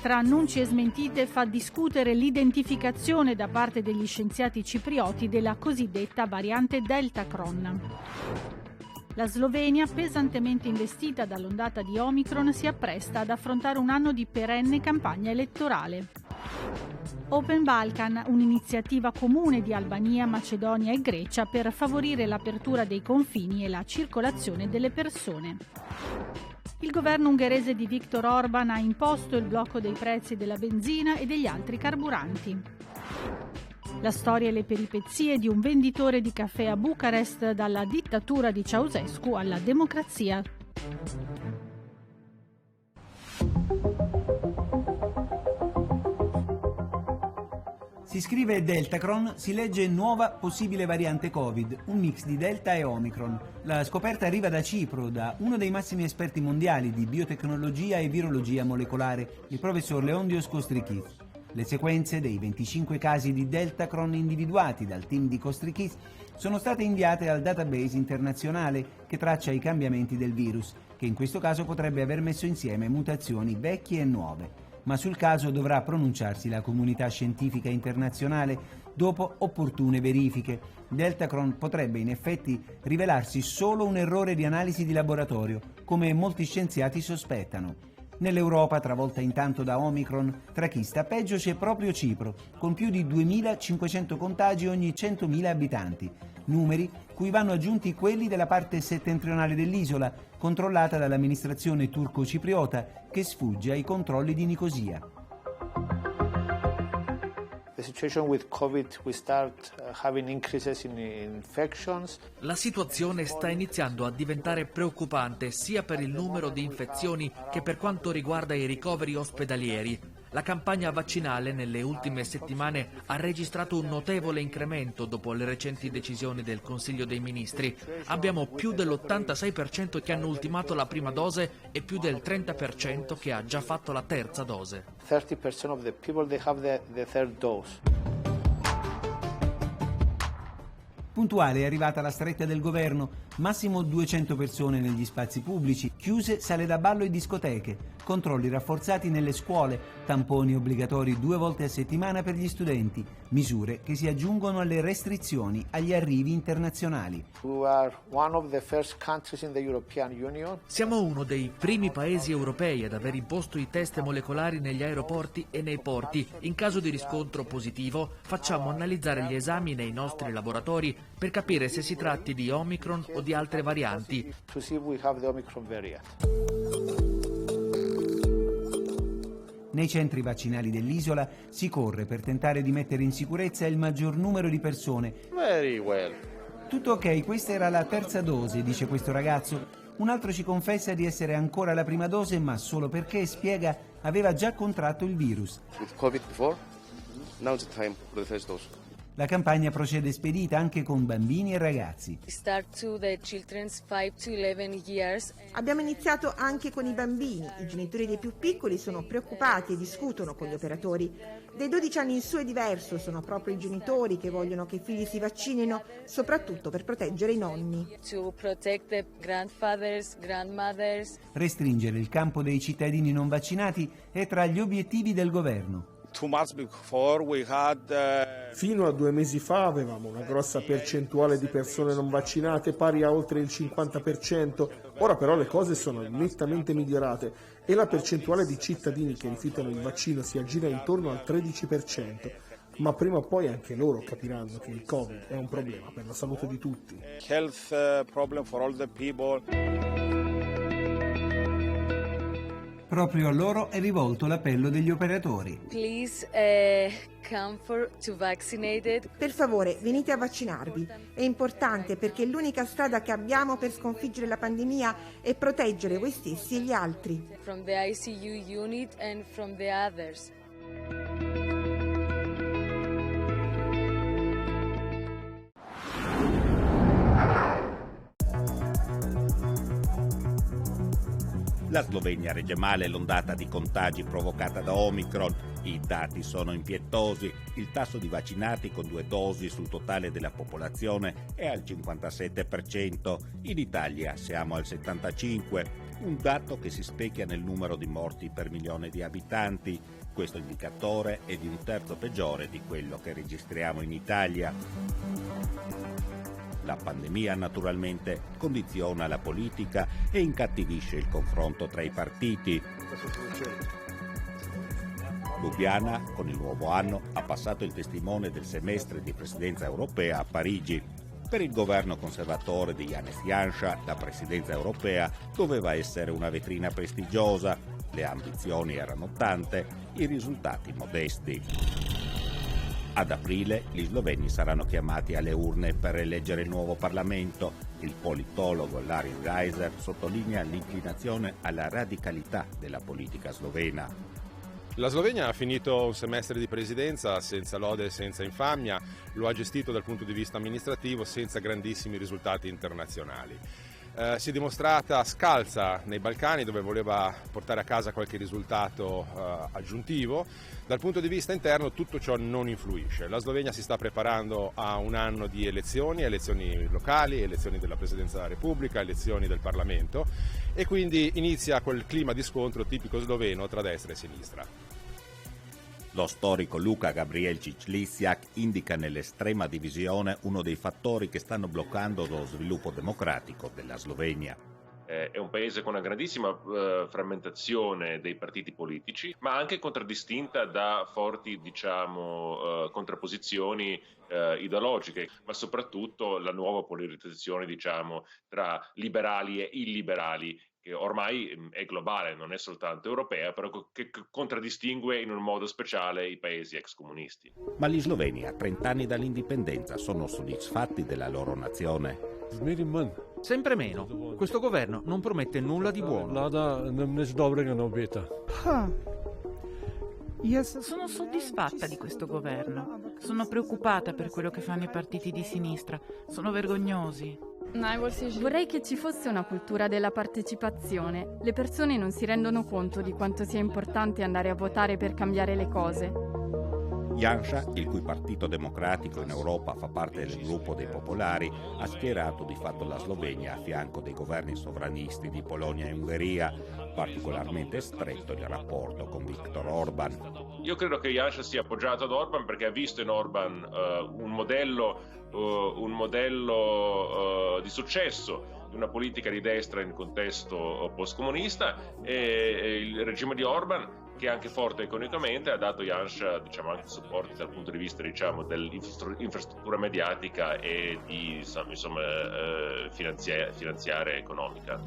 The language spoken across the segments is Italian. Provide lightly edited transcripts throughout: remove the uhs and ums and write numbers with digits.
Tra annunci e smentite fa discutere l'identificazione da parte degli scienziati ciprioti della cosiddetta variante Deltacron. La Slovenia, pesantemente investita dall'ondata di Omicron, si appresta ad affrontare un anno di perenne campagna elettorale. Open Balkan, un'iniziativa comune di Albania, Macedonia e Grecia per favorire l'apertura dei confini e la circolazione delle persone. Il governo ungherese di Viktor Orban ha imposto il blocco dei prezzi della benzina e degli altri carburanti. La storia e le peripezie di un venditore di caffè a Bucarest, dalla dittatura di Ceausescu alla democrazia. Si scrive Deltacron, si legge nuova possibile variante Covid, un mix di Delta e Omicron. La scoperta arriva da Cipro, da uno dei massimi esperti mondiali di biotecnologia e virologia molecolare, il professor Leondios Kostrikis. Le sequenze dei 25 casi di Deltacron individuati dal team di Kostrikis sono state inviate al database internazionale che traccia i cambiamenti del virus, che in questo caso potrebbe aver messo insieme mutazioni vecchie e nuove. Ma sul caso dovrà pronunciarsi la comunità scientifica internazionale dopo opportune verifiche. Deltacron potrebbe in effetti rivelarsi solo un errore di analisi di laboratorio, come molti scienziati sospettano. Nell'Europa, travolta intanto da Omicron, tra chi sta peggio c'è proprio Cipro, con più di 2.500 contagi ogni 100.000 abitanti, numeri cui vanno aggiunti quelli della parte settentrionale dell'isola, controllata dall'amministrazione turco-cipriota, che sfugge ai controlli di Nicosia. La situazione sta iniziando a diventare preoccupante sia per il numero di infezioni che per quanto riguarda i ricoveri ospedalieri. La campagna vaccinale nelle ultime settimane ha registrato un notevole incremento dopo le recenti decisioni del Consiglio dei Ministri. Abbiamo più dell'86% che hanno ultimato la prima dose e più del 30% che ha già fatto la terza dose. 30% of the people they have the third dose. Puntuale è arrivata la stretta del governo, massimo 200 persone negli spazi pubblici, chiuse sale da ballo e discoteche, controlli rafforzati nelle scuole, tamponi obbligatori 2 volte a settimana per gli studenti, misure che si aggiungono alle restrizioni agli arrivi internazionali. Siamo uno dei primi paesi europei ad aver imposto i test molecolari negli aeroporti e nei porti. In caso di riscontro positivo, facciamo analizzare gli esami nei nostri laboratori per capire se si tratti di Omicron o di altre varianti. Nei centri vaccinali dell'isola si corre per tentare di mettere in sicurezza il maggior numero di persone. Very well. Tutto ok, questa era la terza dose, dice questo ragazzo. Un altro ci confessa di essere ancora alla prima dose, ma solo perché, spiega, aveva già contratto il virus. With COVID before, now it's time for the first dose. La campagna procede spedita anche con bambini e ragazzi. Abbiamo iniziato anche con i bambini. I genitori dei più piccoli sono preoccupati e discutono con gli operatori. Dai 12 anni in su è diverso, sono proprio i genitori che vogliono che i figli si vaccinino, soprattutto per proteggere i nonni. Restringere il campo dei cittadini non vaccinati è tra gli obiettivi del governo. Fino a 2 mesi fa avevamo una grossa percentuale di persone non vaccinate, pari a oltre il 50%. Ora però le cose sono nettamente migliorate e la percentuale di cittadini che rifiutano il vaccino si aggira intorno al 13%. Ma prima o poi anche loro capiranno che il Covid è un problema per la salute di tutti. Proprio a loro è rivolto l'appello degli operatori. Per favore, venite a vaccinarvi. È importante perché l'unica strada che abbiamo per sconfiggere la pandemia è proteggere voi stessi e gli altri. From the ICU unit and from the others. La Slovenia regge male l'ondata di contagi provocata da Omicron. I dati sono impietosi. Il tasso di vaccinati con 2 dosi sul totale della popolazione è al 57%. In Italia siamo al 75%, un dato che si specchia nel numero di morti per milione di abitanti. Questo indicatore è di 1/3 peggiore di quello che registriamo in Italia. La pandemia naturalmente condiziona la politica e incattivisce il confronto tra i partiti. Lubiana, con il nuovo anno, ha passato il testimone del semestre di presidenza europea a Parigi. Per il governo conservatore di Janez Janša, la presidenza europea doveva essere una vetrina prestigiosa. Le ambizioni erano tante, i risultati modesti. Ad aprile gli sloveni saranno chiamati alle urne per eleggere il nuovo Parlamento. Il politologo Larry Geiser sottolinea l'inclinazione alla radicalità della politica slovena. La Slovenia ha finito un semestre di presidenza senza lode e senza infamia, lo ha gestito dal punto di vista amministrativo senza grandissimi risultati internazionali. Si è dimostrata scalza nei Balcani, dove voleva portare a casa qualche risultato aggiuntivo. Dal punto di vista interno tutto ciò non influisce. La Slovenia si sta preparando a un anno di elezioni locali, elezioni della Presidenza della Repubblica, elezioni del Parlamento, e quindi inizia quel clima di scontro tipico sloveno tra destra e sinistra. Lo storico Luka Gabrielčić-Lisiak indica nell'estrema divisione uno dei fattori che stanno bloccando lo sviluppo democratico della Slovenia. È un paese con una grandissima frammentazione dei partiti politici, ma anche contraddistinta da forti, contrapposizioni ideologiche, ma soprattutto la nuova polarizzazione, tra liberali e illiberali, che ormai è globale, non è soltanto europea, però che contraddistingue in un modo speciale i paesi ex comunisti. Ma gli sloveni a 30 anni dall'indipendenza sono soddisfatti della loro nazione? Sempre meno. Questo governo non promette nulla di buono. Sono soddisfatta di questo governo. Sono preoccupata per quello che fanno i partiti di sinistra. Sono vergognosi. Vorrei che ci fosse una cultura della partecipazione. Le persone non si rendono conto di quanto sia importante andare a votare per cambiare le cose. Janša, il cui partito democratico in Europa fa parte del gruppo dei popolari, ha schierato di fatto la Slovenia a fianco dei governi sovranisti di Polonia e Ungheria, particolarmente stretto il rapporto con Viktor Orban. Io credo che Janša sia appoggiato ad Orban perché ha visto in Orban un modello di successo di una politica di destra in contesto postcomunista, e il regime di Orban, che è anche forte economicamente, ha dato Janša anche supporti dal punto di vista dell'infrastruttura mediatica e di finanziaria economica.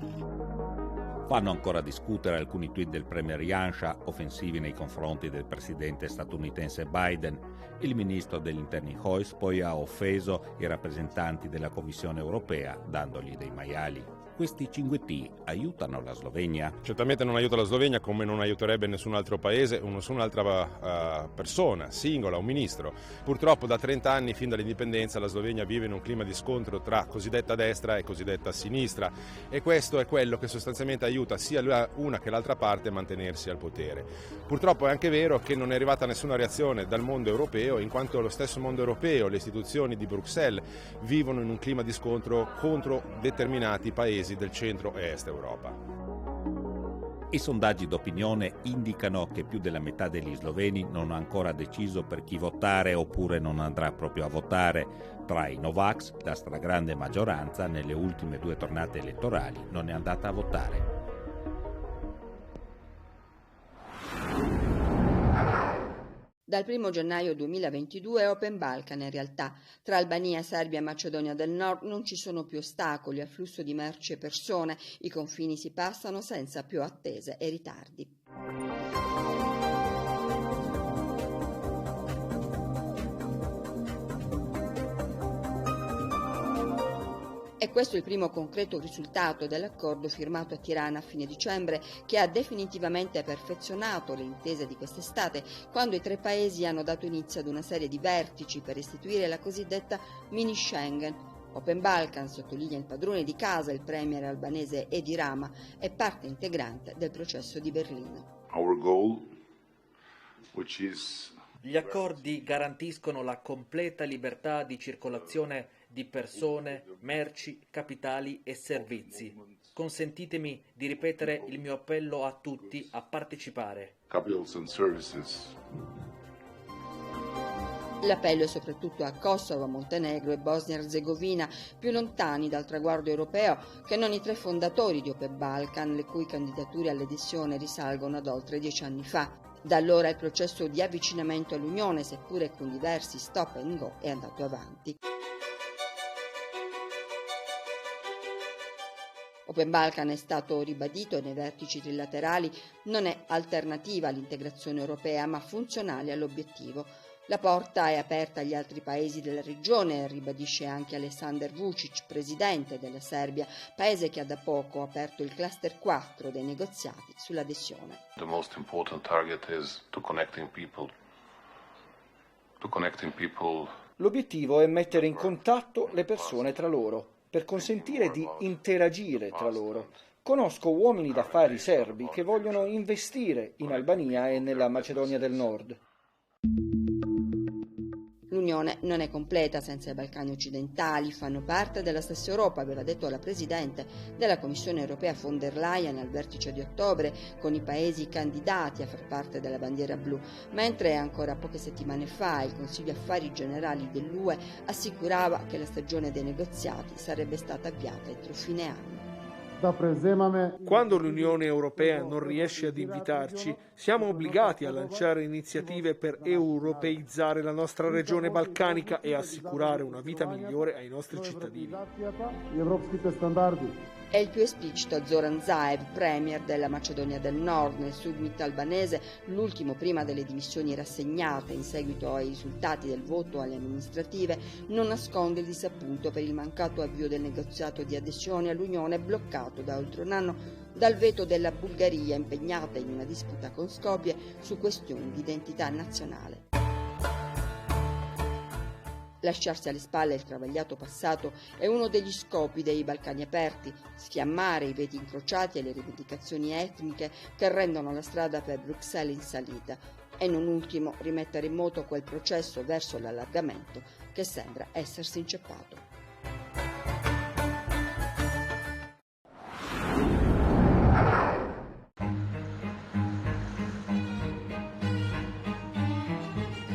Fanno ancora discutere alcuni tweet del premier Janša, offensivi nei confronti del presidente statunitense Biden. Il ministro degli interni Hojs poi ha offeso i rappresentanti della Commissione europea, dandogli dei maiali. Questi cinguetti aiutano la Slovenia? Certamente non aiuta la Slovenia, come non aiuterebbe nessun altro paese o nessun'altra persona, singola, un ministro. Purtroppo da 30 anni, fin dall'indipendenza, la Slovenia vive in un clima di scontro tra cosiddetta destra e cosiddetta sinistra, e questo è quello che sostanzialmente aiuta sia una che l'altra parte a mantenersi al potere. Purtroppo è anche vero che non è arrivata nessuna reazione dal mondo europeo, in quanto lo stesso mondo europeo, le istituzioni di Bruxelles, vivono in un clima di scontro contro determinati paesi del centro e est Europa. I sondaggi d'opinione indicano che più della metà degli sloveni non ha ancora deciso per chi votare oppure non andrà proprio a votare. Tra i Novax, la stragrande maggioranza nelle ultime 2 tornate elettorali non è andata a votare. Dal 1 gennaio 2022 è Open Balkan in realtà. Tra Albania, Serbia e Macedonia del Nord non ci sono più ostacoli al flusso di merci e persone. I confini si passano senza più attese e ritardi. E questo è il primo concreto risultato dell'accordo firmato a Tirana a fine dicembre, che ha definitivamente perfezionato le intese di quest'estate, quando i 3 paesi hanno dato inizio ad una serie di vertici per istituire la cosiddetta mini Schengen. Open Balkan, sottolinea il padrone di casa, il premier albanese Edi Rama, è parte integrante del processo di Berlino. Our goal, which is... Gli accordi garantiscono la completa libertà di circolazione di persone, merci, capitali e servizi. Consentitemi di ripetere il mio appello a tutti a partecipare. Capitals and services. L'appello è soprattutto a Kosovo, Montenegro e Bosnia-Herzegovina, più lontani dal traguardo europeo che non i 3 fondatori di Open Balkan, le cui candidature all'adesione risalgono ad oltre 10 anni fa. Da allora il processo di avvicinamento all'Unione, seppure con diversi stop and go, è andato avanti. Open Balkan, è stato ribadito nei vertici trilaterali, non è alternativa all'integrazione europea, ma funzionale all'obiettivo. La porta è aperta agli altri paesi della regione, ribadisce anche Aleksandar Vučić, presidente della Serbia, paese che ha da poco aperto il cluster 4 dei negoziati sull'adesione. The most important target is to connecting people. L'obiettivo è mettere in contatto le persone tra loro, per consentire di interagire tra loro. Conosco uomini d'affari serbi che vogliono investire in Albania e nella Macedonia del Nord. L'Unione non è completa senza i Balcani occidentali, fanno parte della stessa Europa, aveva detto la Presidente della Commissione europea von der Leyen al vertice di ottobre, con i paesi candidati a far parte della bandiera blu, mentre ancora poche settimane fa il Consiglio Affari Generali dell'UE assicurava che la stagione dei negoziati sarebbe stata avviata entro fine anno. Quando l'Unione Europea non riesce ad invitarci, siamo obbligati a lanciare iniziative per europeizzare la nostra regione balcanica e assicurare una vita migliore ai nostri cittadini. È il più esplicito Zoran Zaev, premier della Macedonia del Nord. Nel summit albanese, l'ultimo prima delle dimissioni rassegnate in seguito ai risultati del voto alle amministrative, non nasconde il disappunto per il mancato avvio del negoziato di adesione all'Unione, bloccato da oltre un anno dal veto della Bulgaria, impegnata in una disputa con Skopje su questioni di identità nazionale. Lasciarsi alle spalle il travagliato passato è uno degli scopi dei Balcani aperti, sfiammare i veti incrociati e le rivendicazioni etniche che rendono la strada per Bruxelles in salita e non ultimo rimettere in moto quel processo verso l'allargamento che sembra essersi inceppato.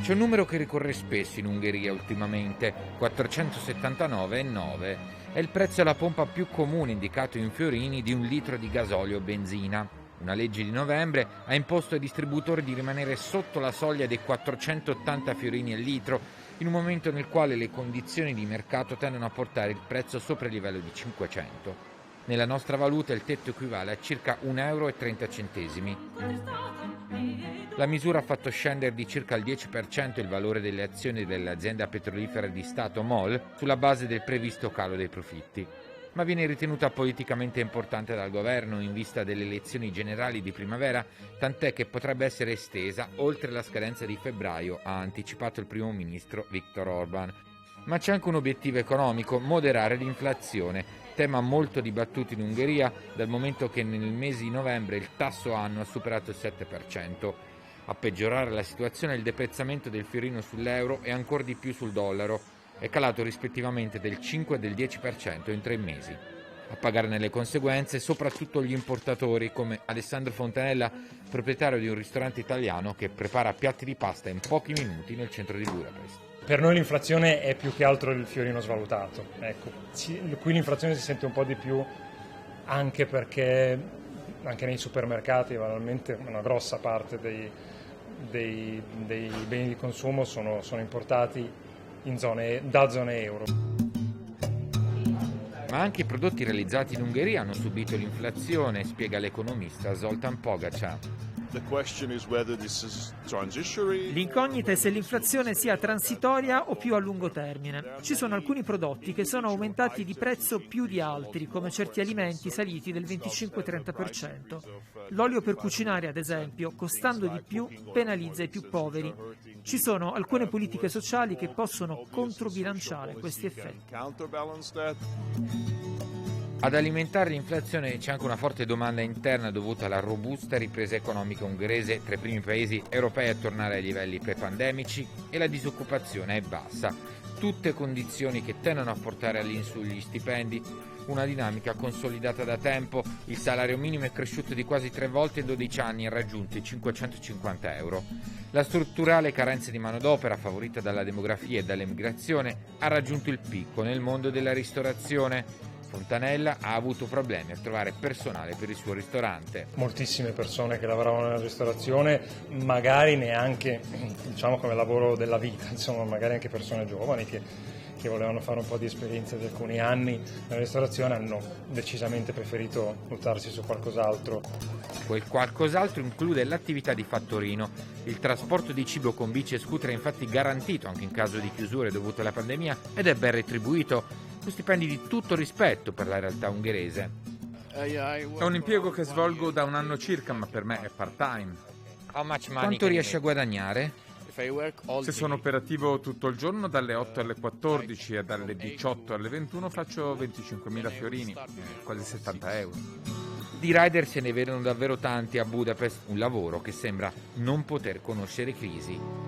C'è un numero che ricorre spesso in Ungheria ultimamente, 479,9. È il prezzo alla pompa più comune indicato in fiorini di un litro di gasolio o benzina. Una legge di novembre ha imposto ai distributori di rimanere sotto la soglia dei 480 fiorini al litro, in un momento nel quale le condizioni di mercato tendono a portare il prezzo sopra il livello di 500. Nella nostra valuta il tetto equivale a circa 1,30 euro. La misura ha fatto scendere di circa il 10% il valore delle azioni dell'azienda petrolifera di Stato MOL sulla base del previsto calo dei profitti, ma viene ritenuta politicamente importante dal governo in vista delle elezioni generali di primavera, tant'è che potrebbe essere estesa oltre la scadenza di febbraio, ha anticipato il primo ministro Viktor Orban. Ma c'è anche un obiettivo economico: moderare l'inflazione, tema molto dibattuto in Ungheria dal momento che nel mese di novembre il tasso annuo ha superato il 7%. A peggiorare la situazione è il deprezzamento del fiorino sull'euro e ancor di più sul dollaro, è calato rispettivamente del 5 e del 10% in 3 mesi. A pagarne le conseguenze soprattutto gli importatori, come Alessandro Fontanella, proprietario di un ristorante italiano che prepara piatti di pasta in pochi minuti nel centro di Budapest. Per noi l'inflazione è più che altro il fiorino svalutato, ecco. Qui l'inflazione si sente un po' di più anche perché anche nei supermercati banalmente una grossa parte dei beni di consumo sono importati da zone euro. Ma anche i prodotti realizzati in Ungheria hanno subito l'inflazione, spiega l'economista Zoltán Pogačar. L'incognita è se l'inflazione sia transitoria o più a lungo termine. Ci sono alcuni prodotti che sono aumentati di prezzo più di altri, come certi alimenti saliti del 25-30%. L'olio per cucinare, ad esempio, costando di più, penalizza i più poveri. Ci sono alcune politiche sociali che possono controbilanciare questi effetti. Ad alimentare l'inflazione c'è anche una forte domanda interna dovuta alla robusta ripresa economica ungherese, tra i primi paesi europei a tornare ai livelli pre-pandemici, e la disoccupazione è bassa. Tutte condizioni che tendono a portare all'insù gli stipendi, una dinamica consolidata da tempo. Il salario minimo è cresciuto di quasi 3 volte in 12 anni e ha raggiunto i 550 euro. La strutturale carenza di manodopera, favorita dalla demografia e dall'emigrazione, ha raggiunto il picco nel mondo della ristorazione. Fontanella ha avuto problemi a trovare personale per il suo ristorante. Moltissime persone che lavoravano nella ristorazione, magari neanche come lavoro della vita, magari anche persone giovani che volevano fare un po' di esperienza di alcuni anni nella ristorazione, hanno decisamente preferito buttarsi su qualcos'altro. Quel qualcos'altro include l'attività di fattorino. Il trasporto di cibo con bici e scooter è infatti garantito anche in caso di chiusure dovute alla pandemia ed è ben retribuito, con stipendi di tutto rispetto per la realtà ungherese. È un impiego che svolgo da un anno circa, ma per me è part-time. Quanto riesci a guadagnare? Se sono operativo tutto il giorno, dalle 8 alle 14 e dalle 18 alle 21, faccio 25.000 fiorini, quasi 70 euro. Di rider se ne vedono davvero tanti a Budapest, un lavoro che sembra non poter conoscere crisi.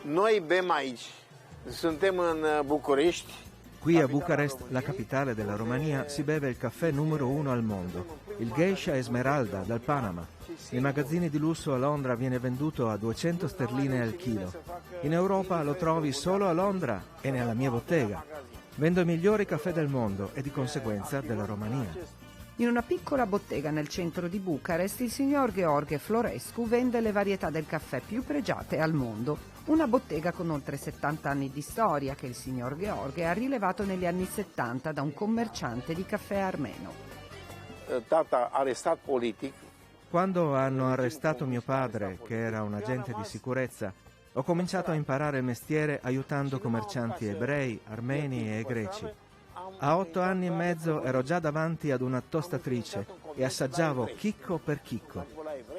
Noi bem aici. Suntem în București. Qui a Bucarest, la capitale della Romania, si beve il caffè numero 1 al mondo, il Geisha Esmeralda dal Panama. Nei magazzini di lusso a Londra viene venduto a 200 sterline al chilo. In Europa lo trovi solo a Londra e nella mia bottega. Vendo i migliori caffè del mondo e di conseguenza della Romania. In una piccola bottega nel centro di Bucarest, il signor Gheorghe Florescu vende le varietà del caffè più pregiate al mondo. Una bottega con oltre 70 anni di storia che il signor Gheorghe ha rilevato negli anni 70 da un commerciante di caffè armeno. Tata arrestat politic. Quando hanno arrestato mio padre, che era un agente di sicurezza, ho cominciato a imparare il mestiere aiutando commercianti ebrei, armeni e greci. A 8 anni e mezzo ero già davanti ad una tostatrice e assaggiavo chicco per chicco.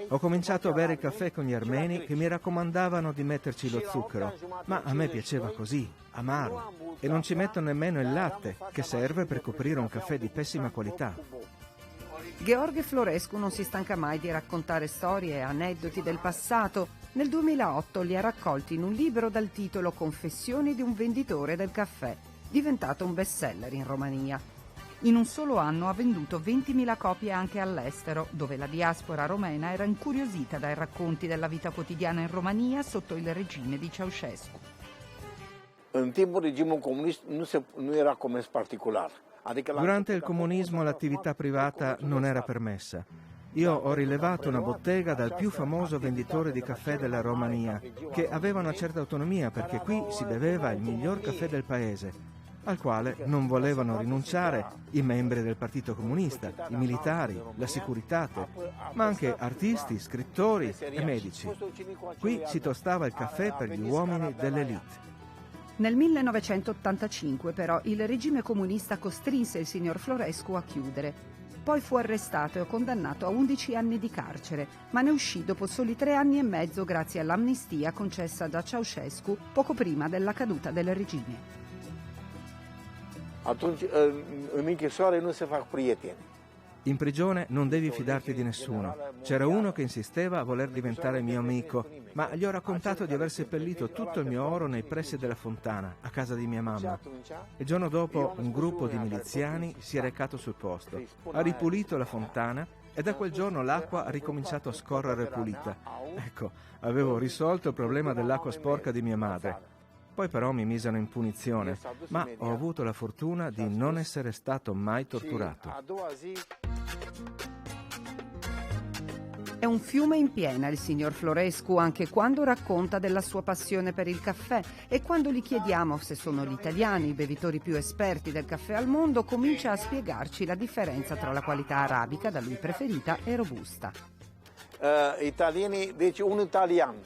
Ho cominciato a bere il caffè con gli armeni che mi raccomandavano di metterci lo zucchero, ma a me piaceva così, amaro, e non ci metto nemmeno il latte, che serve per coprire un caffè di pessima qualità. Gheorghe Florescu non si stanca mai di raccontare storie e aneddoti del passato. Nel 2008 li ha raccolti in un libro dal titolo Confessioni di un venditore del caffè, diventato un bestseller in Romania. In un solo anno ha venduto 20.000 copie anche all'estero, dove la diaspora romena era incuriosita dai racconti della vita quotidiana in Romania sotto il regime di Ceaușescu. În timpul regimului comunist nu era comerț particular. Durante il comunismo l'attività privata non era permessa. Io ho rilevato una bottega dal più famoso venditore di caffè della Romania, che aveva una certa autonomia perché qui si beveva il miglior caffè del paese, al quale non volevano rinunciare i membri del Partito Comunista, i militari, la Securitate, ma anche artisti, scrittori e medici. Qui si tostava il caffè per gli uomini dell'elite. Nel 1985 però il regime comunista costrinse il signor Florescu a chiudere. Poi fu arrestato e condannato a 11 anni di carcere, ma ne uscì dopo soli 3 anni e mezzo grazie all'amnistia concessa da Ceaușescu poco prima della caduta del regime. Atunci, în închisoare nu se fac prieteni. In prigione non devi fidarti di nessuno. C'era uno che insisteva a voler diventare mio amico, ma gli ho raccontato di aver seppellito tutto il mio oro nei pressi della fontana, a casa di mia mamma. Il giorno dopo un gruppo di miliziani si è recato sul posto, ha ripulito la fontana e da quel giorno l'acqua ha ricominciato a scorrere pulita. Ecco, avevo risolto il problema dell'acqua sporca di mia madre. Poi però mi misero in punizione, ma ho avuto la fortuna di non essere stato mai torturato. È un fiume in piena il signor Florescu anche quando racconta della sua passione per il caffè e quando gli chiediamo se sono gli italiani i bevitori più esperti del caffè al mondo comincia a spiegarci la differenza tra la qualità arabica, da lui preferita, e robusta. Italiani, dice un italiano.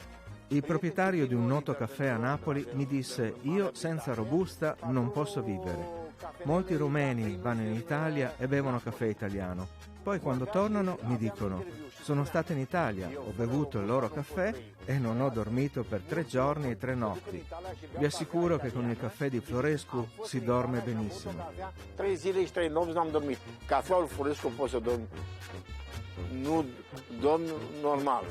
Il proprietario di un noto caffè a Napoli mi disse: io senza robusta non posso vivere. Molti rumeni vanno in Italia e bevono caffè italiano. Poi quando tornano mi dicono: sono stato in Italia, ho bevuto il loro caffè e non ho dormito per 3 giorni e 3 notti. Vi assicuro che con il caffè di Florescu si dorme benissimo. 3 zile și 3 nopți n-am dormit. Cafeaul Florescu poți să dormi. Nu dorm normal.